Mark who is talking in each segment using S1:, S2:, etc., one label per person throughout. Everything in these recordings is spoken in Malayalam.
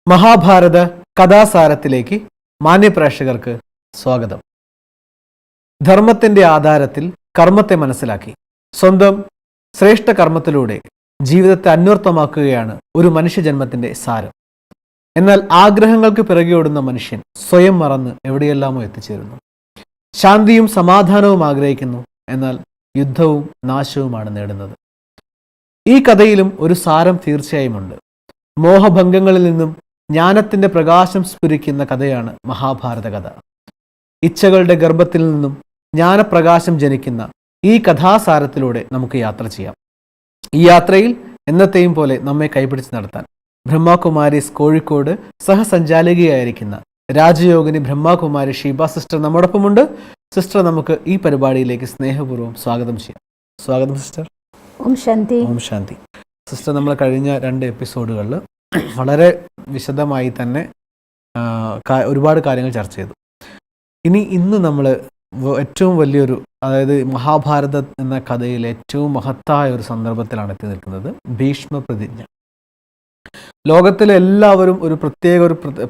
S1: മഹാഭാരത കഥാസാരത്തിലേക്ക് മാന്യപ്രേക്ഷകർക്ക് സ്വാഗതം. ധർമ്മത്തിന്റെ ആധാരത്തിൽ കർമ്മത്തെ മനസ്സിലാക്കി സ്വന്തം ശ്രേഷ്ഠ കർമ്മത്തിലൂടെ ജീവിതത്തെ അന്വർത്ഥമാക്കുകയാണ് ഒരു മനുഷ്യജന്മത്തിന്റെ സാരം. എന്നാൽ ആഗ്രഹങ്ങൾക്ക് പിറകെയോടുന്ന മനുഷ്യൻ സ്വയം മറന്ന് എവിടെയെല്ലാമോ എത്തിച്ചേരുന്നു. ശാന്തിയും സമാധാനവും ആഗ്രഹിക്കുന്നു, എന്നാൽ യുദ്ധവും നാശവുമാണ് നേടുന്നത്. ഈ കഥയിലും ഒരു സാരം തീർച്ചയായുമുണ്ട്. മോഹഭംഗങ്ങളിൽ നിന്നും ജ്ഞാനത്തിന്റെ പ്രകാശം സ്ഫുരിക്കുന്ന കഥയാണ് മഹാഭാരത കഥ. ഇച്ഛകളുടെ ഗർഭത്തിൽ നിന്നും ജ്ഞാനപ്രകാശം ജനിക്കുന്ന ഈ കഥാസാരത്തിലൂടെ നമുക്ക് യാത്ര ചെയ്യാം. ഈ യാത്രയിൽ എന്നത്തെയും പോലെ നമ്മെ കൈപിടിച്ച് നടത്താൻ ബ്രഹ്മകുമാരീസ് കോഴിക്കോട് സഹസഞ്ചാലികയായിരിക്കുന്ന രാജയോഗിനി ബ്രഹ്മകുമാരി ഷീബ സിസ്റ്റർ നമ്മോടൊപ്പമുണ്ട്. സിസ്റ്റർ, നമുക്ക് ഈ പരിപാടിയിലേക്ക് സ്നേഹപൂർവ്വം സ്വാഗതം ചെയ്യാം. സ്വാഗതം സിസ്റ്റർ.
S2: ഓം ശാന്തി.
S1: ഓം ശാന്തി. സിസ്റ്റർ, നമ്മൾ കഴിഞ്ഞ 2 എപ്പിസോഡുകളിൽ വളരെ വിശദമായി തന്നെ ഒരുപാട് കാര്യങ്ങൾ ചർച്ച ചെയ്തു. ഇന്ന് നമ്മൾ ഏറ്റവും വലിയൊരു, അതായത് മഹാഭാരത എന്ന കഥയിലെ ഏറ്റവും മഹത്തായ ഒരു സന്ദർഭത്തിലാണ് എത്തി നിൽക്കുന്നത്. ഭീഷ്മ പ്രതിജ്ഞ. ലോകത്തിലെ എല്ലാവരും ഒരു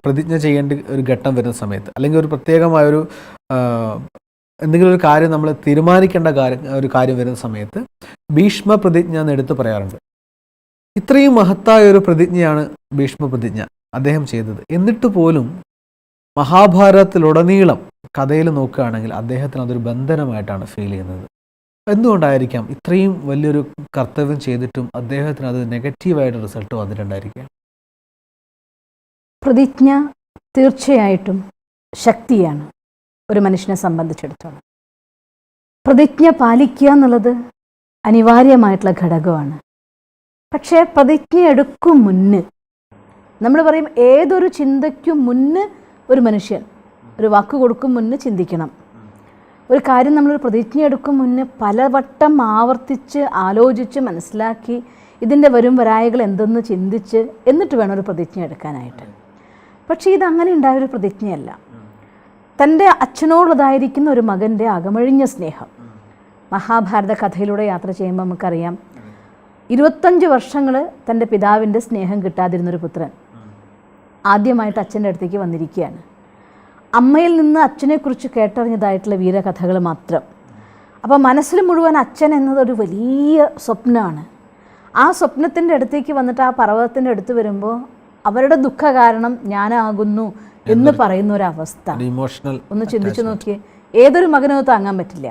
S1: പ്രതിജ്ഞ ചെയ്യേണ്ട ഒരു ഘട്ടം വരുന്ന സമയത്ത്, അല്ലെങ്കിൽ ഒരു പ്രത്യേകമായൊരു എന്തെങ്കിലും ഒരു കാര്യം നമ്മൾ തീരുമാനിക്കേണ്ട ഒരു കാര്യം വരുന്ന സമയത്ത് ഭീഷ്മ പ്രതിജ്ഞ എന്ന് എടുത്തു പറയാറുണ്ട്. ഇത്രയും മഹത്തായ ഒരു പ്രതിജ്ഞയാണ് ഭീഷ്മ പ്രതിജ്ഞ അദ്ദേഹം ചെയ്തത്. എന്നിട്ട് പോലും മഹാഭാരതത്തിലുടനീളം കഥയിൽ നോക്കുകയാണെങ്കിൽ അദ്ദേഹത്തിന് അതൊരു ബന്ധനമായിട്ടാണ് ഫീൽ ചെയ്യുന്നത്. എന്തുകൊണ്ടായിരിക്കാം ഇത്രയും വലിയൊരു കർത്തവ്യം ചെയ്തിട്ടും അദ്ദേഹത്തിന് അത് നെഗറ്റീവായിട്ട് റിസൾട്ട് വന്നിട്ടുണ്ടായിരിക്കുക?
S2: പ്രതിജ്ഞ തീർച്ചയായിട്ടും ശക്തിയാണ് ഒരു മനുഷ്യനെ സംബന്ധിച്ചിടത്തോളം. പ്രതിജ്ഞ പാലിക്കുക എന്നുള്ളത് അനിവാര്യമായിട്ടുള്ള ഘടകമാണ്. പക്ഷേ പ്രതിജ്ഞ എടുക്കും മുന്ന്, നമ്മൾ പറയും ഏതൊരു ചിന്തയ്ക്കും മുന്ന് ഒരു മനുഷ്യൻ ഒരു വാക്ക് കൊടുക്കും മുന്ന് ചിന്തിക്കണം. ഒരു കാര്യം നമ്മളൊരു പ്രതിജ്ഞ എടുക്കും മുന്ന് പലവട്ടം ആവർത്തിച്ച് ആലോചിച്ച് മനസ്സിലാക്കി ഇതിൻ്റെ വരും വരായകൾ എന്തെന്ന് ചിന്തിച്ച് എന്നിട്ട് വേണം ഒരു പ്രതിജ്ഞ എടുക്കാനായിട്ട്. പക്ഷേ ഇതങ്ങനെ ഉണ്ടായൊരു പ്രതിജ്ഞയല്ല. തൻ്റെ അച്ഛനോടുള്ളതായിരിക്കുന്ന ഒരു മകൻ്റെ അകമഴിഞ്ഞ സ്നേഹം. മഹാഭാരത കഥയിലൂടെ യാത്ര ചെയ്യുമ്പോൾ നമുക്കറിയാം, 25 വർഷങ്ങൾ തൻ്റെ പിതാവിൻ്റെ സ്നേഹം കിട്ടാതിരുന്നൊരു പുത്രൻ ആദ്യമായിട്ട് അച്ഛൻ്റെ അടുത്തേക്ക് വന്നിരിക്കുകയാണ്. അമ്മയിൽ നിന്ന് അച്ഛനെക്കുറിച്ച് കേട്ടറിഞ്ഞതായിട്ടുള്ള വീരകഥകൾ മാത്രം. അപ്പോൾ മനസ്സിൽ മുഴുവൻ അച്ഛൻ എന്നതൊരു വലിയ സ്വപ്നമാണ്. ആ സ്വപ്നത്തിൻ്റെ അടുത്തേക്ക് വന്നിട്ട് ആ പർവ്വതത്തിൻ്റെ അടുത്ത് വരുമ്പോൾ അവരുടെ ദുഃഖ കാരണം ഞാനാകുന്നു എന്ന് പറയുന്ന ഒരവസ്ഥ ഒന്ന് ചിന്തിച്ചു നോക്കിയേ. ഏതൊരു മകനും താങ്ങാൻ പറ്റില്ല.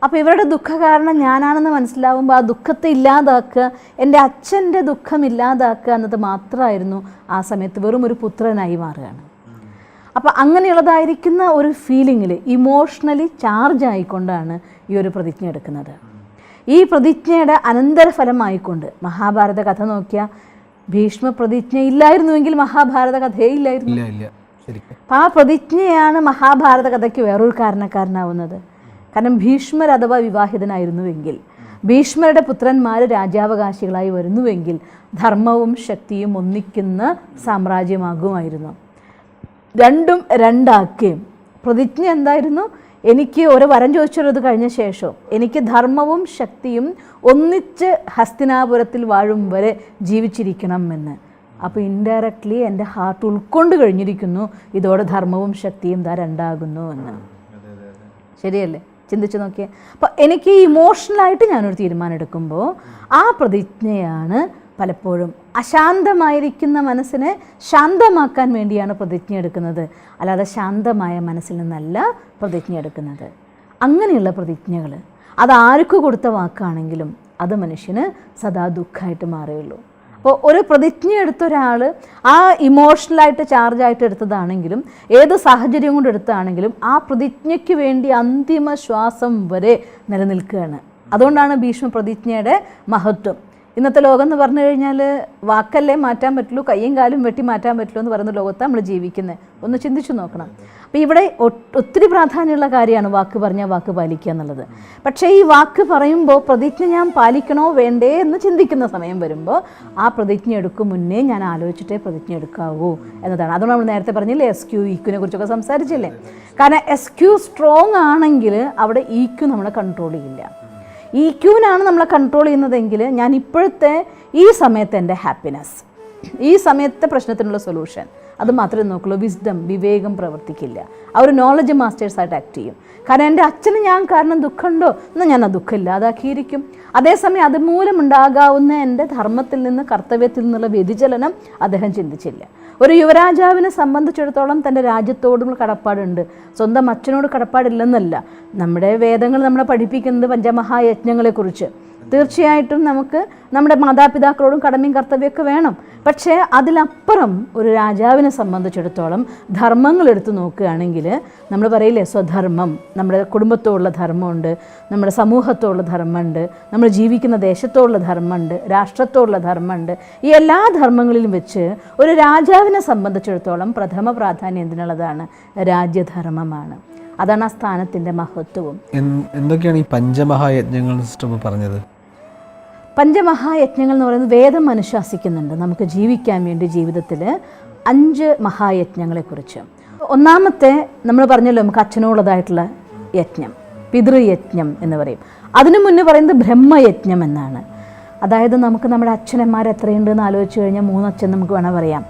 S2: അപ്പോൾ ഇവരുടെ ദുഃഖ കാരണം ഞാനാണെന്ന് മനസ്സിലാവുമ്പോൾ ആ ദുഃഖത്തെ ഇല്ലാതാക്കുക, എൻ്റെ അച്ഛൻ്റെ ദുഃഖം ഇല്ലാതാക്കുക എന്നത് മാത്രമായിരുന്നു ആ സമയത്ത്. വെറും ഒരു പുത്രനായി മാറുകയാണ്. അപ്പോൾ അങ്ങനെയുള്ളതായിരിക്കുന്ന ഒരു ഫീലിങ്ങിൽ ഇമോഷണലി ചാർജ് ആയിക്കൊണ്ടാണ് ഈ ഒരു പ്രതിജ്ഞ എടുക്കുന്നത്. ഈ പ്രതിജ്ഞയുടെ അനന്തരഫലമായിക്കൊണ്ട് മഹാഭാരത കഥ നോക്കിയാൽ ഭീഷ്മ പ്രതിജ്ഞ ഇല്ലായിരുന്നുവെങ്കിൽ മഹാഭാരത കഥയേ ഇല്ലായിരുന്നു. അപ്പം ആ പ്രതിജ്ഞയാണ് മഹാഭാരത കഥയ്ക്ക് വേറൊരു കാരണക്കാരനാവുന്നത്. കാരണം ഭീഷ്മർ അഥവാ വിവാഹിതനായിരുന്നുവെങ്കിൽ, ഭീഷ്മരുടെ പുത്രന്മാർ രാജ്യാവകാശികളായി വരുന്നുവെങ്കിൽ ധർമ്മവും ശക്തിയും ഒന്നിക്കുന്ന സാമ്രാജ്യമാകുമായിരുന്നു. രണ്ടും രണ്ടാക്കുകയും പ്രതിജ്ഞ എന്തായിരുന്നു? എനിക്ക് ഒരു വരം ചോദിച്ചത് കഴിഞ്ഞ ശേഷം എനിക്ക് ധർമ്മവും ശക്തിയും ഒന്നിച്ച് ഹസ്തിനാപുരത്തിൽ വാഴും വരെ ജീവിച്ചിരിക്കണം എന്ന്. അപ്പോൾ ഇൻഡയറക്റ്റ്ലി എൻ്റെ ഹാർട്ട് ഉൾക്കൊണ്ട് കഴിഞ്ഞിരിക്കുന്നു ഇതോടെ ധർമ്മവും ശക്തിയും രണ്ടാകുന്നു എന്ന്. ശരിയല്ലേ? ചിന്തിച്ച് നോക്കിയേ. അപ്പോൾ എനിക്ക് ഇമോഷണലായിട്ട് ഞാനൊരു തീരുമാനം എടുക്കുമ്പോൾ ആ പ്രതിജ്ഞയാണ് പലപ്പോഴും അശാന്തമായിരിക്കുന്ന മനസ്സിനെ ശാന്തമാക്കാൻ വേണ്ടിയാണ് പ്രതിജ്ഞ എടുക്കുന്നത്, അല്ലാതെ ശാന്തമായ മനസ്സിൽ നിന്നല്ല പ്രതിജ്ഞ എടുക്കുന്നത്. അങ്ങനെയുള്ള പ്രതിജ്ഞകൾ അത് ആർക്ക് കൊടുത്ത വാക്കാണെങ്കിലും അത് മനുഷ്യന് സദാ ദുഃഖമായിട്ട് മാറുകയുള്ളൂ. അപ്പോൾ ഒരു പ്രതിജ്ഞ എടുത്ത ഒരാൾ ആ ഇമോഷണലായിട്ട് ചാർജായിട്ട് എടുത്തതാണെങ്കിലും ഏത് സാഹചര്യം കൊണ്ട് എടുത്തതാണെങ്കിലും ആ പ്രതിജ്ഞയ്ക്ക് വേണ്ടി അന്തിമ ശ്വാസം വരെ നിലനിൽക്കുകയാണ്. അതുകൊണ്ടാണ് ഭീഷ്മ പ്രതിജ്ഞയുടെ മഹത്വം. ഇന്നത്തെ ലോകം എന്ന് പറഞ്ഞു കഴിഞ്ഞാൽ വാക്കല്ലേ മാറ്റാൻ പറ്റുള്ളൂ, കയ്യും കാലും വെട്ടി മാറ്റാൻ പറ്റുള്ളൂ എന്ന് പറയുന്ന ലോകത്താണ് നമ്മൾ ജീവിക്കുന്നത്. ഒന്ന് ചിന്തിച്ചു നോക്കണം. അപ്പോൾ ഇവിടെ ഒത്തിരി പ്രാധാന്യമുള്ള കാര്യമാണ് വാക്ക് പറഞ്ഞാൽ വാക്ക് പാലിക്കുക എന്നുള്ളത്. പക്ഷേ ഈ വാക്ക് പറയുമ്പോൾ പ്രതിജ്ഞ ഞാൻ പാലിക്കണോ വേണ്ടേ എന്ന് ചിന്തിക്കുന്ന സമയം വരുമ്പോൾ ആ പ്രതിജ്ഞ എടുക്കും മുന്നേ ഞാൻ ആലോചിച്ചിട്ടേ പ്രതിജ്ഞ എടുക്കാവൂ എന്നതാണ്. അതുകൊണ്ട് നമ്മൾ നേരത്തെ പറഞ്ഞില്ലേ SQ EQ കുറിച്ചൊക്കെ സംസാരിച്ചില്ലേ. കാരണം SQ സ്ട്രോങ് ആണെങ്കിൽ അവിടെ EQ നമ്മളെ കൺട്രോൾ ചെയ്യില്ല. EQ-നാണ് നമ്മളെ കൺട്രോൾ ചെയ്യുന്നതെങ്കിൽ ഞാൻ ഇപ്പോഴത്തെ ഈ സമയത്ത് എൻ്റെ ഹാപ്പിനെസ്, ഈ സമയത്തെ പ്രശ്നത്തിനുള്ള സൊല്യൂഷൻ അത് മാത്രമേ നോക്കുള്ളൂ. വിസ്ഡം, വിവേകം പ്രവർത്തിക്കില്ല. അവർ നോളജ് മാസ്റ്റേഴ്സായിട്ട് ആക്ട് ചെയ്യും. കാരണം എൻ്റെ അച്ഛന് ഞാൻ കാരണം ദുഃഖമുണ്ടോ എന്നാൽ ഞാൻ ആ ദുഃഖം ഇല്ലാതാക്കിയിരിക്കും. അതേസമയം അതുമൂലം ഉണ്ടാകാവുന്ന എൻ്റെ ധർമ്മത്തിൽ നിന്ന്, കർത്തവ്യത്തിൽ നിന്നുള്ള വ്യതിചലനം അദ്ദേഹം ചിന്തിച്ചില്ല. ഒരു യുവരാജാവിനെ സംബന്ധിച്ചിടത്തോളം തൻ്റെ രാജ്യത്തോടും കടപ്പാടുണ്ട്, സ്വന്തം അച്ഛനോട് കടപ്പാടില്ലെന്നല്ല. നമ്മുടെ വേദങ്ങൾ നമ്മളെ പഠിപ്പിക്കുന്നത് പഞ്ചമഹായജ്ഞങ്ങളെക്കുറിച്ച്. തീർച്ചയായിട്ടും നമുക്ക് നമ്മുടെ മാതാപിതാക്കളോടും കടമയും കർത്തവ്യമൊക്കെ വേണം. പക്ഷേ അതിലപ്പുറം ഒരു രാജാവിനെ സംബന്ധിച്ചിടത്തോളം ധർമ്മങ്ങൾ എടുത്തു നോക്കുകയാണെങ്കിൽ നമ്മൾ പറയില്ലേ, സ്വധർമ്മം, നമ്മുടെ കുടുംബത്തോടുള്ള ധർമ്മമുണ്ട്, നമ്മുടെ സമൂഹത്തോടുള്ള ധർമ്മമുണ്ട്, നമ്മൾ ജീവിക്കുന്ന ദേശത്തോടുള്ള ധർമ്മമുണ്ട്, രാഷ്ട്രത്തോടുള്ള ധർമ്മമുണ്ട്. ഈ എല്ലാ ധർമ്മങ്ങളിലും വെച്ച് ഒരു രാജാവിനെ സംബന്ധിച്ചിടത്തോളം പ്രഥമ പ്രാധാന്യം എന്തിനുള്ളതാണ്? രാജ്യധർമ്മമാണ്. അതാണ് ആ സ്ഥാനത്തിൻ്റെ മഹത്വവും.
S1: എന്തൊക്കെയാണ് ഈ പഞ്ചമഹായജ്ഞങ്ങൾ സിസ്റ്റർ പറഞ്ഞത്?
S2: പഞ്ചമഹായജ്ഞങ്ങൾ എന്ന് പറയുന്നത് വേദം അനുശാസിക്കുന്നുണ്ട് നമുക്ക് ജീവിക്കാൻ വേണ്ടി ജീവിതത്തിൽ 5 മഹായജ്ഞങ്ങളെക്കുറിച്ച്. ഒന്നാമത്തെ നമ്മൾ പറഞ്ഞല്ലോ, നമുക്ക് അച്ഛനോടുള്ളതായിട്ടുള്ള യജ്ഞം, പിതൃയജ്ഞം എന്ന് പറയും. അതിനു മുന്നേ പറയുന്നത് ബ്രഹ്മയജ്ഞം എന്നാണ്. അതായത് നമുക്ക് നമ്മുടെ അച്ഛനന്മാർ എത്രയുണ്ട് എന്ന് ആലോചിച്ച് കഴിഞ്ഞാൽ 3 അച്ഛൻ നമുക്ക് വേണം പറയാം.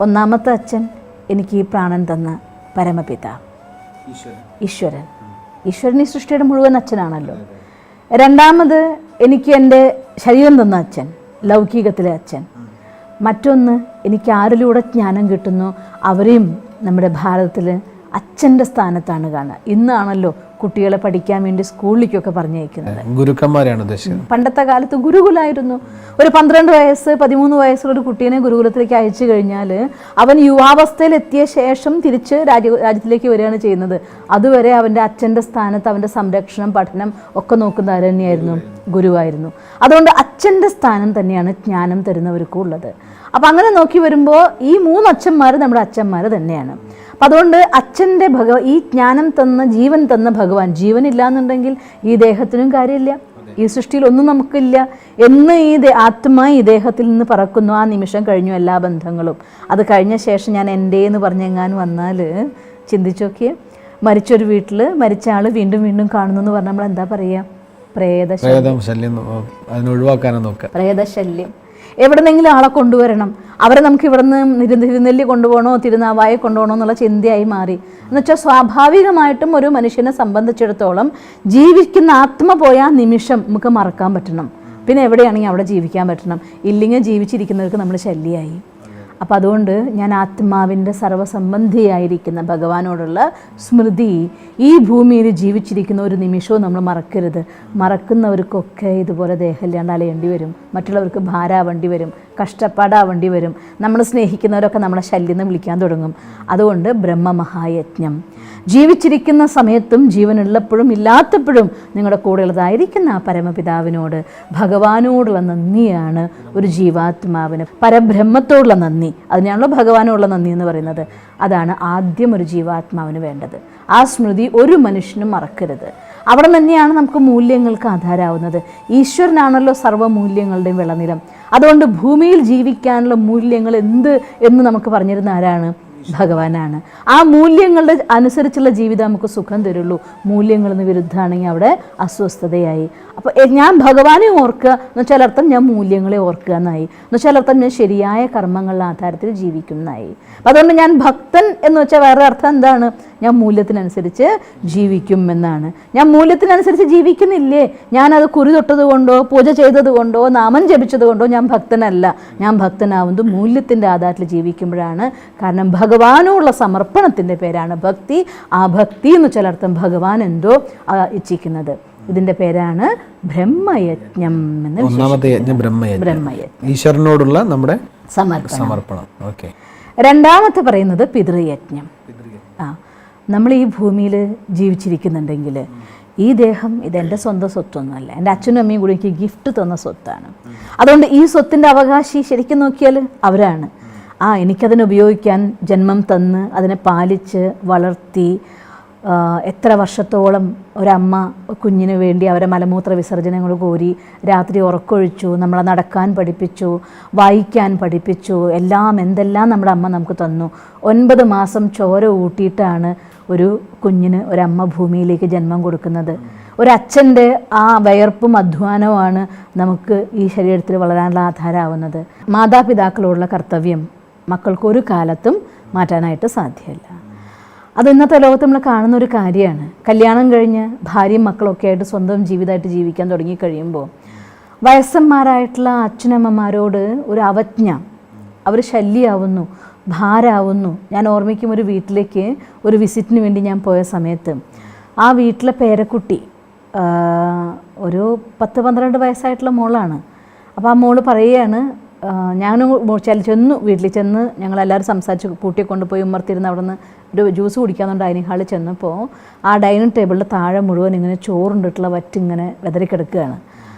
S2: ഒന്നാമത്തെ അച്ഛൻ എനിക്ക് ഈ പ്രാണൻ തന്ന പരമപിതാവ് ഈശ്വരൻ. ഈശ്വരൻ ഈ സൃഷ്ടിയുടെ മുഴുവൻ അച്ഛനാണല്ലോ. രണ്ടാമത് എനിക്ക് എൻ്റെ ശരീരം തന്ന അച്ഛൻ, ലൗകികത്തിലെ അച്ഛൻ. മറ്റൊന്ന് എനിക്ക് ആരിലൂടെ ജ്ഞാനം കിട്ടുന്നു അവരെയും നമ്മുടെ ഭാരതത്തിൽ അച്ഛൻ്റെ സ്ഥാനത്താണ് കാണുക. ഇന്നാണല്ലോ കുട്ടികളെ പഠിക്കാൻ വേണ്ടി സ്കൂളിലേക്കൊക്കെ പറഞ്ഞയക്കുന്നത്.
S1: ഗുരുക്കന്മാരാണ് ഉദ്ദേശിക്കുന്നത്.
S2: പണ്ടത്തെ കാലത്ത് ഗുരുകുലായിരുന്നു. ഒരു 12 വയസ്സ് 13 വയസ്സുള്ള ഒരു കുട്ടീനെ ഗുരുകുലത്തിലേക്ക് അയച്ചു കഴിഞ്ഞാൽ അവൻ യുവാവസ്ഥയിൽ എത്തിയ ശേഷം തിരിച്ച് രാജ്യത്തിലേക്ക് വരികയാണ് ചെയ്യുന്നത്. അതുവരെ അവൻ്റെ അച്ഛൻ്റെ സ്ഥാനത്ത് അവൻ്റെ സംരക്ഷണം, പഠനം ഒക്കെ നോക്കുന്ന ആര് തന്നെയായിരുന്നു? ഗുരുവായിരുന്നു. അതുകൊണ്ട് അച്ഛൻ്റെ സ്ഥാനം തന്നെയാണ് ജ്ഞാനം തരുന്നവർക്കും ഉള്ളത്. അപ്പം അങ്ങനെ നോക്കി വരുമ്പോൾ ഈ 3 അച്ഛന്മാർ നമ്മുടെ അച്ഛന്മാർ തന്നെയാണ്. അപ്പം അതുകൊണ്ട് അച്ഛൻ്റെ ഈ ജ്ഞാനം തന്ന, ജീവൻ തന്ന ഭഗവാൻ, ജീവനില്ല എന്നുണ്ടെങ്കിൽ ഈ ദേഹത്തിനും കാര്യമില്ല, ഈ സൃഷ്ടിയിൽ ഒന്നും നമുക്കില്ല. എന്ന് ഈ ആത്മാ ഈ ദേഹത്തിൽ നിന്ന് പറക്കുന്നു, ആ നിമിഷം കഴിഞ്ഞു എല്ലാ ബന്ധങ്ങളും. അത് കഴിഞ്ഞ ശേഷം ഞാൻ എൻ്റെ എന്ന് പറഞ്ഞെങ്ങാനും വന്നാൽ ചിന്തിച്ചു നോക്കിയേ, മരിച്ചൊരു വീട്ടിൽ മരിച്ച ആൾ വീണ്ടും വീണ്ടും കാണുന്നു എന്ന് പറഞ്ഞാൽ നമ്മൾ എന്താ പറയുക? പ്രേതശല്യം. എവിടെന്നെങ്കിലും ആളെ കൊണ്ടുവരണം, അവരെ നമുക്ക് ഇവിടുന്ന് തിരുനെല്ലി കൊണ്ടുപോകണോ തിരുനാവായ കൊണ്ടുപോകണോ എന്നുള്ള ചിന്തയായി മാറി. എന്നുവെച്ചാൽ സ്വാഭാവികമായിട്ടും ഒരു മനുഷ്യനെ സംബന്ധിച്ചിടത്തോളം ജീവിക്കുന്ന ആത്മ പോയ ആ നിമിഷം നമുക്ക് മറക്കാൻ പറ്റണം. പിന്നെ എവിടെയാണെങ്കിൽ അവിടെ ജീവിക്കാൻ പറ്റണം. ഇല്ലെങ്കിൽ ജീവിച്ചിരിക്കുന്നവർക്ക് നമ്മൾ ശല്യമായി. അപ്പം അതുകൊണ്ട് ഞാൻ ആത്മാവിൻ്റെ സർവ്വസംബന്ധിയായിരിക്കുന്ന ഭഗവാനോടുള്ള സ്മൃതി ഈ ഭൂമിയിൽ ജീവിച്ചിരിക്കുന്ന ഒരു നിമിഷവും നമ്മൾ മറക്കരുത്. മറക്കുന്നവർക്കൊക്കെ ഇതുപോലെ ദേഹമില്ലാണ്ട് അലയേണ്ടി വരും, മറ്റുള്ളവർക്ക് ഭാരാവേണ്ടി വരും, കഷ്ടപ്പാടാവേണ്ടി വരും. നമ്മൾ സ്നേഹിക്കുന്നവരൊക്കെ നമ്മളെ ശല്യം വിളിക്കാൻ തുടങ്ങും. അതുകൊണ്ട് ബ്രഹ്മമഹായജ്ഞം, ജീവിച്ചിരിക്കുന്ന സമയത്തും ജീവനുള്ളപ്പോഴും ഇല്ലാത്തപ്പോഴും നിങ്ങളുടെ കൂടെയുള്ളതായിരിക്കുന്ന ആ പരമപിതാവിനോട്, ഭഗവാനോടുള്ള നന്ദിയാണ് ഒരു ജീവാത്മാവിന്. പരബ്രഹ്മത്തോടുള്ള നന്ദി, അതിനാണല്ലോ ഭഗവാനോടുള്ള നന്ദി എന്ന് പറയുന്നത്. അതാണ് ആദ്യം ഒരു ജീവാത്മാവിന് വേണ്ടത്. ആ സ്മൃതി ഒരു മനുഷ്യനും മറക്കരുത്. അവിടെ തന്നെയാണ് നമുക്ക് മൂല്യങ്ങൾക്ക് ആധാരമാവുന്നത്. ഈശ്വരനാണല്ലോ സർവ്വമൂല്യങ്ങളുടെയും വിളനിലം. അതുകൊണ്ട് ഭൂമിയിൽ ജീവിക്കാനുള്ള മൂല്യങ്ങൾ എന്ത് എന്ന് നമുക്ക് പറഞ്ഞിരുന്ന ആരാണ്? ഭഗവാനാണ്. ആ മൂല്യങ്ങളുടെ അനുസരിച്ചുള്ള ജീവിതം നമുക്ക് സുഖം തരുള്ളൂ. മൂല്യങ്ങളിൽ നിന്ന് വിരുദ്ധമാണെങ്കിൽ അവിടെ അസ്വസ്ഥതയായി. അപ്പോൾ ഞാൻ ഭഗവാനെ ഓർക്കുക എന്ന് വെച്ചാൽ അർത്ഥം ഞാൻ മൂല്യങ്ങളെ ഓർക്കുക എന്നായി. എന്ന് വെച്ചാൽ അർത്ഥം ഞാൻ ശരിയായ കർമ്മങ്ങളുടെ ആധാരത്തിൽ ജീവിക്കുന്നതായി. അപ്പം അതുകൊണ്ട് ഞാൻ ഭക്തൻ എന്ന് വെച്ചാൽ വേറെ അർത്ഥം എന്താണ്? ഞാൻ മൂല്യത്തിനനുസരിച്ച് ജീവിക്കും എന്നാണ്. ഞാൻ മൂല്യത്തിനനുസരിച്ച് ജീവിക്കുന്നില്ലേ, ഞാനത് കുറി തൊട്ടത് കൊണ്ടോ പൂജ ചെയ്തത് കൊണ്ടോ നാമം ജപിച്ചത് കൊണ്ടോ ഞാൻ ഭക്തനല്ല. ഞാൻ ഭക്തനാവുന്നത് മൂല്യത്തിൻ്റെ ആധാരത്തിൽ ജീവിക്കുമ്പോഴാണ്. കാരണം ഭഗവാനോടുള്ള സമർപ്പണത്തിൻ്റെ പേരാണ് ഭക്തി. ആ ഭക്തി എന്ന് വെച്ചാൽ അർത്ഥം ഭഗവാൻ എന്തോ ഇച്ഛിക്കുന്നത്. ഇതിൻ്റെ പേരാണ് ബ്രഹ്മയജ്ഞം എന്ന്.
S1: ഒന്നാമത്തെ യജ്ഞം ബ്രഹ്മയജ്ഞം, ഈശ്വരനോടുള്ള നമ്മുടെ സമർപ്പണം. ഓക്കെ.
S2: രണ്ടാമത്തെ പറയുന്നത് പിതൃയജ്ഞം. നമ്മൾ ഈ ഭൂമിയിൽ ജീവിച്ചിരിക്കുന്നുണ്ടെങ്കിൽ ഈ ദേഹം ഇതെൻ്റെ സ്വന്തം സ്വത്തൊന്നുമല്ല, എൻ്റെ അച്ഛനും അമ്മയും കൂടി എനിക്ക് ഗിഫ്റ്റ് തന്ന സ്വത്താണ്. അതുകൊണ്ട് ഈ സ്വത്തിൻ്റെ അവകാശി ശരിക്കും നോക്കിയാൽ അവരാണ്. എനിക്കതിനെ ഉപയോഗിക്കാൻ ജന്മം തന്ന് അതിനെ പാലിച്ച് വളർത്തി എത്ര വർഷത്തോളം ഒരമ്മ കുഞ്ഞിന് വേണ്ടി അവരെ മലമൂത്ര വിസർജനങ്ങൾ കോരി രാത്രി ഉറക്കൊഴിച്ചു, നമ്മളെ നടക്കാൻ പഠിപ്പിച്ചു, വായിക്കാൻ പഠിപ്പിച്ചു, എന്തെല്ലാം നമ്മുടെ അമ്മ നമുക്ക് തന്നു. 9 മാസം ചോര ഊട്ടിയിട്ടാണ് ഒരു കുഞ്ഞിന് ഒരമ്മ ഭൂമിയിലേക്ക് ജന്മം കൊടുക്കുന്നത്. ഒരച്ഛൻ്റെ ആ വയർപ്പും അധ്വാനവുമാണ് നമുക്ക് ഈ ശരീരത്തിൽ വളരാനുള്ള ആധാരമാവുന്നത്. മാതാപിതാക്കളോടുള്ള കർത്തവ്യം മക്കൾക്ക് ഒരു കാലത്തും മാറ്റാനായിട്ട് സാധ്യമല്ല. അത് ഇന്നത്തെ ലോകത്ത് നമ്മൾ കാണുന്ന ഒരു കാര്യമാണ്. കല്യാണം കഴിഞ്ഞ് ഭാര്യയും മക്കളൊക്കെ ആയിട്ട് സ്വന്തം ജീവിതമായിട്ട് ജീവിക്കാൻ തുടങ്ങിക്കഴിയുമ്പോൾ വയസ്സന്മാരായിട്ടുള്ള അച്ഛനമ്മമാരോട് ഒരു അവജ്ഞ, അവർ ശല്യമാവുന്നു, ഭാരമാവുന്നു. ഞാൻ ഓർമ്മിക്കും, ഒരു വീട്ടിലേക്ക് ഒരു വിസിറ്റിന് വേണ്ടി ഞാൻ പോയ സമയത്ത് ആ വീട്ടിലെ പേരക്കുട്ടി ഒരു 10-12 വയസ്സായിട്ടുള്ള മോളാണ്. അപ്പോൾ ആ മോള് പറയുകയാണ്, ഞാൻ ചെന്നു വീട്ടിൽ ചെന്ന് ഞങ്ങളെല്ലാവരും സംസാരിച്ച് കൂട്ടിയെ കൊണ്ടുപോയി ഉമ്മർത്തിരുന്ന് അവിടെ നിന്ന് ഒരു ജ്യൂസ് കുടിക്കാമെന്ന് ഡൈനിങ് ഹാളിൽ ചെന്നപ്പോൾ ആ ഡൈനിങ് ടേബിളിൻ്റെ താഴെ മുഴുവൻ ഇങ്ങനെ ചോറുണ്ടിട്ടുള്ള വറ്റിങ്ങനെ വെതറിക്കിടക്കുകയാണ്.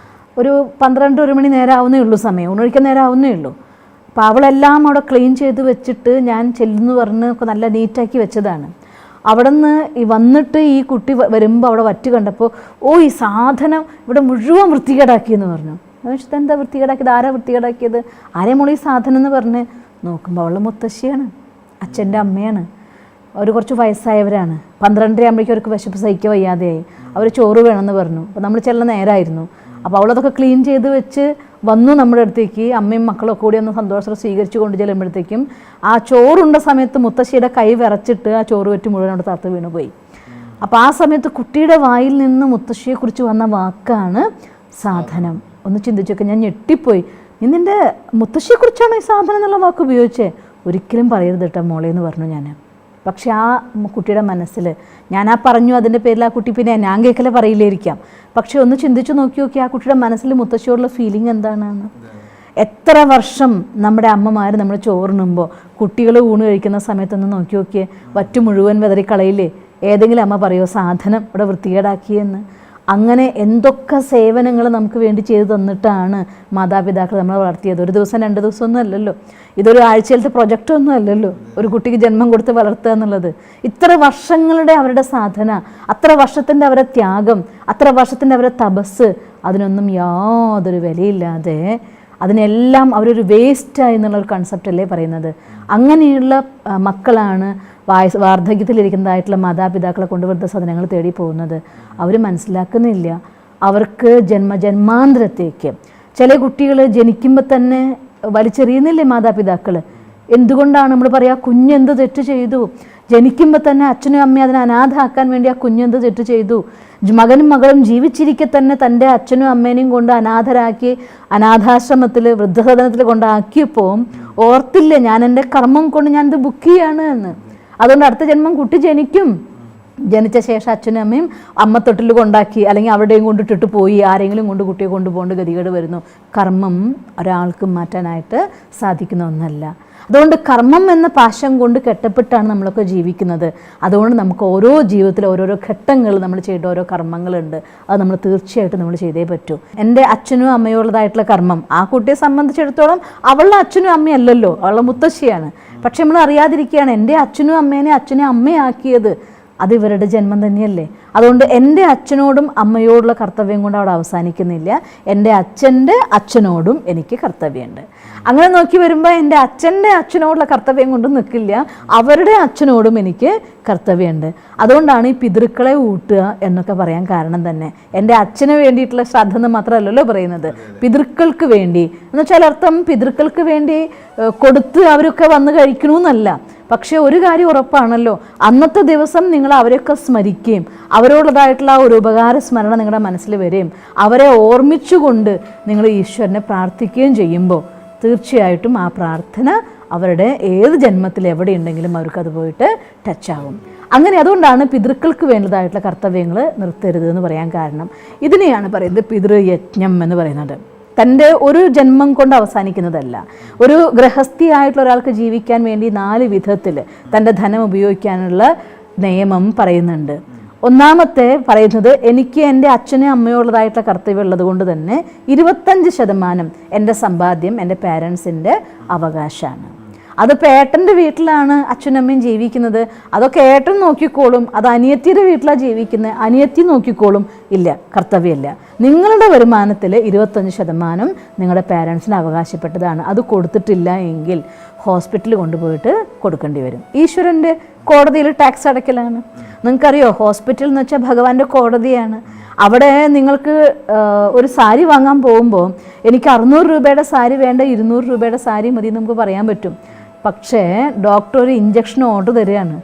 S2: ഒരു 12-1 മണി നേരം ആവുന്നേ ഉള്ളൂ, സമയം ഊണൊഴിക്കാൻ നേരം ആവുന്നേ ഉള്ളൂ. അപ്പോൾ അവളെല്ലാം അവിടെ ക്ലീൻ ചെയ്ത് വെച്ചിട്ട് ഞാൻ ചെല്ലുന്നു പറഞ്ഞ് ഒക്കെ നല്ല നീറ്റാക്കി വെച്ചതാണ്. അവിടെ നിന്ന് വന്നിട്ട് ഈ കുട്ടി വരുമ്പോൾ അവിടെ വറ്റ് കണ്ടപ്പോൾ, ഓ ഈ സാധനം ഇവിടെ മുഴുവൻ വൃത്തികേടാക്കിയെന്ന് പറഞ്ഞു. എന്താ വൃത്തികേടാക്കിയത്, ആരാ വൃത്തികേടാക്കിയത്, ആരേ മോളീ സാധനം എന്ന് പറഞ്ഞ് നോക്കുമ്പോൾ അവളുടെ മുത്തശ്ശിയാണ്, അച്ഛൻ്റെ അമ്മയാണ്. അവർ കുറച്ച് വയസ്സായവരാണ്. 12 ആകുമ്പോഴേക്കും അവർക്ക് വിശപ്പ് സഹിക്കാൻ വയ്യാതെയായി. അവർ ചോറ് വേണമെന്ന് പറഞ്ഞു. അപ്പോൾ നമ്മൾ ചെല്ലുന്ന നേരമായിരുന്നു. അപ്പോൾ അവളതൊക്കെ ക്ലീൻ ചെയ്ത് വെച്ച് വന്നു നമ്മുടെ അടുത്തേക്ക്. അമ്മയും മക്കളൊക്കെ കൂടി ഒന്ന് സന്തോഷം സ്വീകരിച്ചു കൊണ്ട് ചെല്ലുമ്പോഴത്തേക്കും ആ ചോറുണ്ട സമയത്ത് മുത്തശ്ശിയുടെ കൈ വിറച്ചിട്ട് ആ ചോറ് വെറ്റി മുഴുവൻ അവിടെ തത്ത് വീണുപോയി. അപ്പോൾ ആ സമയത്ത് കുട്ടിയുടെ വായിൽ നിന്ന് മുത്തശ്ശിയെക്കുറിച്ച് വന്ന വാക്കാണ് സാധനം. ഒന്ന് ചിന്തിച്ചൊക്കെ ഞാൻ ഞെട്ടിപ്പോയി. നിന്റെ മുത്തശ്ശിയെക്കുറിച്ചാണ് ഈ സാധനം എന്നുള്ള വാക്ക് ഉപയോഗിച്ചേ? ഒരിക്കലും പറയരുത് കേട്ടോ മോളെ എന്ന് പറഞ്ഞു ഞാൻ. പക്ഷെ ആ കുട്ടിയുടെ മനസ്സിൽ ഞാൻ പറഞ്ഞു, അതിൻ്റെ പേരിൽ ആ കുട്ടി പിന്നെ ഞാൻ കേൾക്കലേ പറയില്ലായിരിക്കാം. പക്ഷെ ഒന്ന് ചിന്തിച്ച് നോക്കി ആ കുട്ടിയുടെ മനസ്സിൽ മുത്തശ്ശിയോടുള്ള ഫീലിംഗ് എന്താണെന്ന്. എത്ര വർഷം നമ്മുടെ അമ്മമാർ നമ്മൾ ചോറിനുമ്പോൾ കുട്ടികൾ ഊണ് കഴിക്കുന്ന സമയത്തൊന്ന് നോക്കിയേ, വറ്റു മുഴുവൻ വെതറിക്കളയില്ലേ? ഏതെങ്കിലും അമ്മ പറയുമോ സാധനം ഇവിടെ വൃത്തികേടാക്കിയെന്ന്? അങ്ങനെ എന്തൊക്കെ സേവനങ്ങൾ നമുക്ക് വേണ്ടി ചെയ്തു തന്നിട്ടാണ് മാതാപിതാക്കൾ നമ്മളെ വളർത്തിയത്. ഒരു ദിവസം 2 ദിവസമൊന്നും അല്ലല്ലോ, ഇതൊരു ആഴ്ചയിലത്തെ പ്രൊജക്റ്റൊന്നും അല്ലല്ലോ ഒരു കുട്ടിക്ക് ജന്മം കൊടുത്ത് വളർത്തുക എന്നുള്ളത്. ഇത്ര വർഷങ്ങളുടെ അവരുടെ സാധന, അത്ര വർഷത്തിൻ്റെ അവരുടെ ത്യാഗം, അത്ര വർഷത്തിൻ്റെ അവരുടെ തപസ്, അതിനൊന്നും യാതൊരു വിലയില്ലാതെ അതിനെല്ലാം അവരൊരു വേസ്റ്റായി എന്നുള്ളൊരു കൺസെപ്റ്റല്ലേ പറയുന്നത്. അങ്ങനെയുള്ള മക്കളാണ് വാർദ്ധക്യത്തിലിരിക്കുന്നതായിട്ടുള്ള മാതാപിതാക്കളെ കൊണ്ട് വൃദ്ധസദനങ്ങൾ തേടി പോകുന്നത്. അവർ മനസ്സിലാക്കുന്നില്ല അവർക്ക് ജന്മാന്തരത്തേക്ക്. ചില കുട്ടികൾ ജനിക്കുമ്പോൾ തന്നെ വലിച്ചെറിയുന്നില്ലേ മാതാപിതാക്കൾ? എന്തുകൊണ്ടാണ് നമ്മൾ പറയുക, കുഞ്ഞെന്ത് തെറ്റ് ചെയ്തു? ജനിക്കുമ്പോൾ തന്നെ അച്ഛനും അമ്മയും അതിനെ അനാഥാക്കാൻ വേണ്ടി ആ കുഞ്ഞെന്ത് തെറ്റ് ചെയ്തു? മകനും മകളും ജീവിച്ചിരിക്കെ തന്നെ തൻ്റെ അച്ഛനും അമ്മേനെയും കൊണ്ട് അനാഥരാക്കി അനാഥാശ്രമത്തിൽ വൃദ്ധസദനത്തിൽ കൊണ്ടാക്കിയപ്പോൾ ഓർത്തില്ലേ ഞാൻ എൻ്റെ കർമ്മം കൊണ്ട് ഞാനിത് ബുക്ക് ചെയ്യാണ് എന്ന്. അതുകൊണ്ട് അടുത്ത ജന്മം കുട്ടി ജനിക്കും. ജനിച്ച ശേഷം അച്ഛനും അമ്മയും അമ്മത്തൊട്ടിൽ കൊണ്ടാക്കി അല്ലെങ്കിൽ അവിടെയും കൊണ്ടിട്ടിട്ട് പോയി ആരെങ്കിലും കൊണ്ട് കുട്ടിയെ കൊണ്ടുപോകേണ്ട ഗതികേട് വരുന്നു. കർമ്മം ഒരാൾക്കും മാറ്റാനായിട്ട് സാധിക്കുന്ന ഒന്നല്ല. അതുകൊണ്ട് കർമ്മം എന്ന പാശം കൊണ്ട് കെട്ടപ്പെട്ടാണ് നമ്മളൊക്കെ ജീവിക്കുന്നത്. അതുകൊണ്ട് നമുക്ക് ഓരോ ജീവിതത്തിൽ ഓരോരോ ഘട്ടങ്ങൾ നമ്മൾ ചെയ്യേണ്ട ഓരോ കർമ്മങ്ങളുണ്ട്. അത് നമ്മൾ തീർച്ചയായിട്ടും നമ്മൾ ചെയ്തേ പറ്റൂ. എൻ്റെ അച്ഛനും അമ്മയുള്ളതായിട്ടുള്ള കർമ്മം ആ കുട്ടിയെ സംബന്ധിച്ചിടത്തോളം അവളുടെ അച്ഛനും അമ്മയല്ലല്ലോ, അവളുടെ മുത്തശ്ശിയാണ്. പക്ഷെ നമ്മൾ അറിയാതിരിക്കുകയാണ് എൻ്റെ അച്ഛനും അച്ഛനെ അമ്മയാക്കിയത് അത് ഇവരുടെ ജന്മം തന്നെയല്ലേ. അതുകൊണ്ട് എൻ്റെ അച്ഛനോടും അമ്മയോടുള്ള കർത്തവ്യം കൊണ്ട് അവിടെ അവസാനിക്കുന്നില്ല. എൻ്റെ അച്ഛൻ്റെ അച്ഛനോടും എനിക്ക് കർത്തവ്യമുണ്ട്. അങ്ങനെ നോക്കി വരുമ്പോൾ എൻ്റെ അച്ഛൻ്റെ അച്ഛനോടുള്ള കർത്തവ്യം കൊണ്ട് നിൽക്കില്ല, അവരുടെ അച്ഛനോടും എനിക്ക് കർത്തവ്യമുണ്ട്. അതുകൊണ്ടാണ് ഈ പിതൃക്കളെ ഊട്ടുക എന്നൊക്കെ പറയാൻ കാരണം തന്നെ. എൻ്റെ അച്ഛന് വേണ്ടിയിട്ടുള്ള ശ്രദ്ധ എന്ന് മാത്രമല്ലല്ലോ പറയുന്നത്, പിതൃക്കൾക്ക് വേണ്ടി എന്ന് വെച്ചാൽ അർത്ഥം പിതൃക്കൾക്ക് വേണ്ടി കൊടുത്ത് അവരൊക്കെ വന്ന് കഴിക്കണമെന്നല്ല. പക്ഷേ ഒരു കാര്യം ഉറപ്പാണല്ലോ, അന്നത്തെ ദിവസം നിങ്ങൾ അവരെയൊക്കെ സ്മരിക്കുകയും അവരോടതായിട്ടുള്ള ആ ഒരു ഉപകാര സ്മരണ നിങ്ങളുടെ മനസ്സിൽ വരികയും അവരെ ഓർമ്മിച്ചുകൊണ്ട് നിങ്ങൾ ഈശ്വരനെ പ്രാർത്ഥിക്കുകയും ചെയ്യുമ്പോൾ തീർച്ചയായിട്ടും ആ പ്രാർത്ഥന അവരുടെ ഏത് ജന്മത്തിൽ എവിടെ ഉണ്ടെങ്കിലും അവർക്കത് പോയിട്ട് ടച്ചാകും. അങ്ങനെ അതുകൊണ്ടാണ് പിതൃക്കൾക്ക് വേണ്ടതായിട്ടുള്ള കർത്തവ്യങ്ങൾ നിർത്തരുത് എന്ന് പറയാൻ കാരണം. ഇതിനെയാണ് പറയുന്നത് പിതൃയജ്ഞം എന്ന് പറയുന്നത്. തൻ്റെ ഒരു ജന്മം കൊണ്ട് അവസാനിക്കുന്നതല്ല. ഒരു ഗൃഹസ്ഥിയായിട്ടുള്ള ഒരാൾക്ക് ജീവിക്കാൻ വേണ്ടി 4 വിധത്തിൽ തൻ്റെ ധനം ഉപയോഗിക്കാനുള്ള നിയമം പറയുന്നുണ്ട്. ഒന്നാമത്തെ പറയുന്നത്, എനിക്ക് എൻ്റെ അച്ഛനും അമ്മയോടുള്ളതായിട്ടുള്ള കർത്തവ്യം ഉള്ളത് കൊണ്ട് തന്നെ 25% എൻ്റെ സമ്പാദ്യം എൻ്റെ പേരൻസിൻ്റെ അവകാശമാണ്. അതിപ്പോൾ ഏട്ടൻ്റെ വീട്ടിലാണ് അച്ഛനമ്മയും ജീവിക്കുന്നത്, അതൊക്കെ ഏട്ടൻ നോക്കിക്കോളും. അത് അനിയത്തിയുടെ വീട്ടിലാണ് ജീവിക്കുന്നത്, അനിയത്തി നോക്കിക്കോളും. ഇല്ല, കർത്തവ്യമല്ല. നിങ്ങളുടെ വരുമാനത്തിൽ 25% നിങ്ങളുടെ പാരൻസിന് അവകാശപ്പെട്ടതാണ്. അത് കൊടുത്തിട്ടില്ല എങ്കിൽ ഹോസ്പിറ്റലിൽ കൊണ്ടുപോയിട്ട് കൊടുക്കേണ്ടി വരും. ഈശ്വരൻ്റെ കോടതിയിൽ ടാക്സ് അടയ്ക്കലാണ്. നിങ്ങൾക്കറിയോ, ഹോസ്പിറ്റൽ എന്ന് വെച്ചാൽ ഭഗവാന്റെ കോടതിയാണ്. അവിടെ നിങ്ങൾക്ക് ഒരു സാരി വാങ്ങാൻ പോകുമ്പോൾ എനിക്ക് 600 രൂപയുടെ സാരി വേണ്ട, 200 രൂപയുടെ സാരി മതി നമുക്ക് പറയാൻ പറ്റും. പക്ഷേ ഡോക്ടർ ഒരു ഇഞ്ചക്ഷൻ ഓർഡർ തരികയാണ്,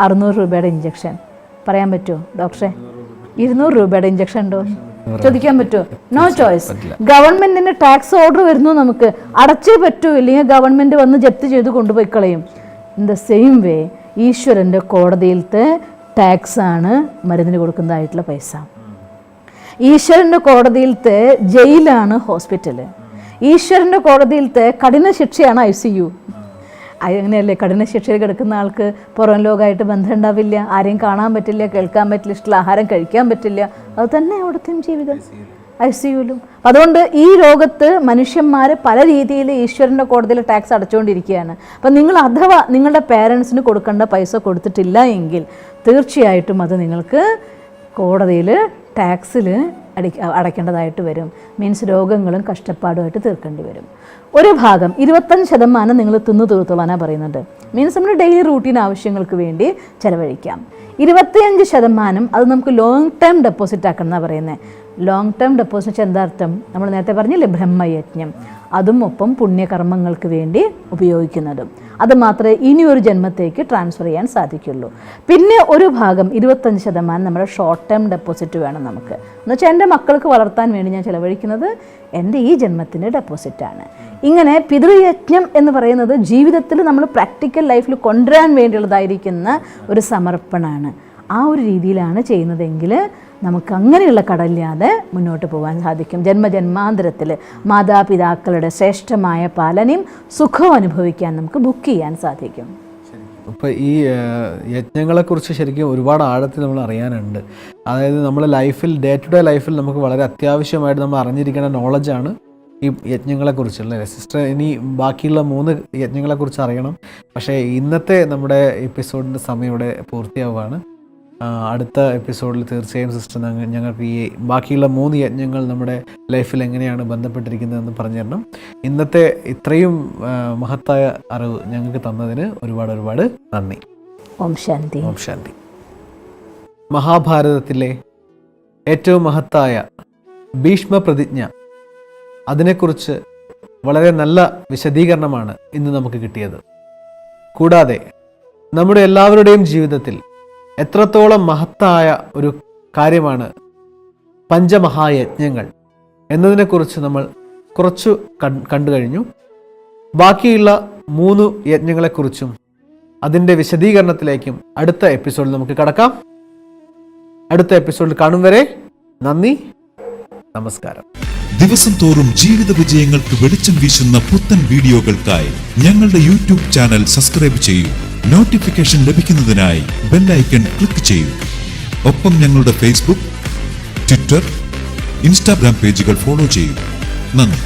S2: 600 രൂപയുടെ ഇഞ്ചക്ഷൻ. പറയാൻ പറ്റുമോ ഡോക്ടറെ 200 രൂപയുടെ ഇഞ്ചക്ഷൻ ഉണ്ടോ ചോദിക്കാൻ പറ്റുമോ? No choice. ഗവൺമെന്റിന് ടാക്സ് ഓർഡർ വരുന്നു, നമുക്ക് അടച്ചേ പറ്റൂ, ഇല്ലെങ്കിൽ ഗവൺമെന്റ് വന്ന് ജപ്തി ചെയ്ത് കൊണ്ടുപോയി കളയും. ഇൻ ദ സെയിം വേ ഈശ്വരൻ്റെ കോടതിയിലത്തെ ടാക്സ് ആണ് മരുന്നിന് കൊടുക്കുന്നതായിട്ടുള്ള പൈസ. ഈശ്വരൻ്റെ കോടതിയിലത്തെ ജയിലാണ് ഹോസ്പിറ്റല്. ഈശ്വരൻ്റെ കോടതിയിലത്തെ കഠിന ശിക്ഷയാണ് ICU. അങ്ങനെയല്ലേ, കഠിന ശിക്ഷയിൽ കിടക്കുന്ന ആൾക്ക് പുറം ലോകമായിട്ട് ബന്ധം ഉണ്ടാവില്ല, ആരെയും കാണാൻ പറ്റില്ല, കേൾക്കാൻ പറ്റില്ല, ഇഷ്ടമുള്ള ആഹാരം കഴിക്കാൻ പറ്റില്ല. അത് തന്നെ അവിടുത്തെയും ജീവിതം, ICUലും. അതുകൊണ്ട് ഈ ലോകത്ത് മനുഷ്യന്മാർ പല രീതിയിൽ ഈശ്വരൻ്റെ കോടതിയിൽ ടാക്സ് അടച്ചുകൊണ്ടിരിക്കുകയാണ്. അപ്പം നിങ്ങൾ അഥവാ നിങ്ങളുടെ പേരൻസിന് കൊടുക്കേണ്ട പൈസ കൊടുത്തിട്ടില്ല എങ്കിൽ തീർച്ചയായിട്ടും അത് നിങ്ങൾക്ക് കോടതിയിൽ ടാക്സിൽ അടയ്ക്കേണ്ടതായിട്ട് വരും. മീൻസ് രോഗങ്ങളും കഷ്ടപ്പാടുമായിട്ട് തീർക്കേണ്ടി വരും. ഒരു ഭാഗം 25% നിങ്ങൾ തിന്നു തീർത്തോളാനാണ് പറയുന്നത്. മീൻസ് നമ്മുടെ ഡെയിലി റൂട്ടീൻ ആവശ്യങ്ങൾക്ക് വേണ്ടി ചിലവഴിക്കാം. 25% അത് നമുക്ക് ലോങ് ടേം ഡെപ്പോസിറ്റ് ആക്കണം എന്നാണ് പറയുന്നത്. ലോങ് ടേം ഡെപ്പോസിറ്റ് എന്താ അർത്ഥം? നമ്മൾ നേരത്തെ പറഞ്ഞില്ലേ, ബ്രഹ്മയജ്ഞം. അതും ഒപ്പം പുണ്യകർമ്മങ്ങൾക്ക് വേണ്ടി ഉപയോഗിക്കുന്നതും. അത് മാത്രമേ ഇനി ഒരു ജന്മത്തേക്ക് ട്രാൻസ്ഫർ ചെയ്യാൻ സാധിക്കുള്ളൂ. പിന്നെ ഒരു ഭാഗം 25% നമ്മുടെ ഷോർട്ട് ടേം ഡെപ്പോസിറ്റ് വേണം നമുക്ക്. എന്ന് വെച്ചാൽ എൻ്റെ മക്കൾക്ക് വളർത്താൻ വേണ്ടി ഞാൻ ചിലവഴിക്കുന്നത് എൻ്റെ ഈ ജന്മത്തിൻ്റെ ഡെപ്പോസിറ്റാണ്. ഇങ്ങനെ പിതൃയജ്ഞം എന്ന് പറയുന്നത് ജീവിതത്തിൽ നമ്മൾ പ്രാക്ടിക്കൽ ലൈഫിൽ കൊണ്ടുവരാൻ വേണ്ടിയുള്ളതായിരിക്കുന്ന ഒരു സമർപ്പണമാണ്. ആ ഒരു രീതിയിലാണ് ചെയ്യുന്നതെങ്കിൽ നമുക്ക് അങ്ങനെയുള്ള കടമില്ലാതെ മുന്നോട്ട് പോകാൻ സാധിക്കും. ജന്മജന്മാന്തരത്തിൽ മാതാപിതാക്കളുടെ ശ്രേഷ്ഠമായ പാലനയും സുഖവും അനുഭവിക്കാൻ നമുക്ക് ബുക്ക് ചെയ്യാൻ സാധിക്കും.
S1: ഇപ്പോൾ ഈ യജ്ഞങ്ങളെക്കുറിച്ച് ശരിക്കും ഒരുപാട് ആഴത്തിൽ നമ്മൾ അറിയാനുണ്ട്. അതായത് നമ്മൾ ലൈഫിൽ ഡേ ടു ഡേ ലൈഫിൽ നമുക്ക് വളരെ അത്യാവശ്യമായിട്ട് നമ്മൾ അറിഞ്ഞിരിക്കേണ്ട നോളജാണ് ഈ യജ്ഞങ്ങളെക്കുറിച്ചുള്ള. സിസ്റ്റർ ഇനി ബാക്കിയുള്ള 3 യജ്ഞങ്ങളെക്കുറിച്ച് അറിയണം. പക്ഷേ ഇന്നത്തെ നമ്മുടെ എപ്പിസോഡിൻ്റെ സമയം ഇവിടെ പൂർത്തിയാവുകയാണ്. അടുത്ത എപ്പിസോഡിൽ തീർച്ചയായും സിസ്റ്റർ ഞങ്ങൾക്ക് ഈ ബാക്കിയുള്ള 3 യജ്ഞങ്ങൾ നമ്മുടെ ലൈഫിൽ എങ്ങനെയാണ് ബന്ധപ്പെട്ടിരിക്കുന്നതെന്ന് പറഞ്ഞു തരണം. ഇന്നത്തെ ഇത്രയും മഹത്തായ അറിവ് ഞങ്ങൾക്ക് തന്നതിന് ഒരുപാട് നന്ദി.
S2: ഓം ശാന്തി.
S1: ഓം ശാന്തി. മഹാഭാരതത്തിലെ ഏറ്റവും മഹത്തായ ഭീഷ്മ പ്രതിജ്ഞ, അതിനെക്കുറിച്ച് വളരെ നല്ല വിശദീകരണമാണ് ഇന്ന് നമുക്ക് കിട്ടിയത്. കൂടാതെ നമ്മുടെ എല്ലാവരുടെയും ജീവിതത്തിൽ എത്രത്തോളം മഹത്തായ ഒരു കാര്യമാണ് പഞ്ചമഹായജ്ഞങ്ങൾ എന്നതിനെക്കുറിച്ച് നമ്മൾ കുറച്ചു കണ്ടു കഴിഞ്ഞു. ബാക്കിയുള്ള 3 യജ്ഞങ്ങളെക്കുറിച്ചും അതിൻ്റെ വിശദീകരണത്തിലേക്കും അടുത്ത എപ്പിസോഡിൽ നമുക്ക് കടക്കാം. അടുത്ത എപ്പിസോഡിൽ കാണും വരെ നന്ദി, നമസ്കാരം.
S3: ദിവസം തോറും ജീവിത വിജയങ്ങൾക്ക് വെളിച്ചം വീശുന്ന പുത്തൻ വീഡിയോകൾക്കായി ഞങ്ങളുടെ യൂട്യൂബ് ചാനൽ സബ്സ്ക്രൈബ് ചെയ്യൂ. നോട്ടിഫിക്കേഷൻ ലഭിക്കുന്നതിനായി ബെൽ ഐക്കൺ ക്ലിക്ക് ചെയ്യൂ. ഒപ്പം ഞങ്ങളുടെ ഫേസ്ബുക്ക്, ട്വിറ്റർ, ഇൻസ്റ്റാഗ്രാം പേജുകൾ ഫോളോ ചെയ്യൂ. നന്ദി.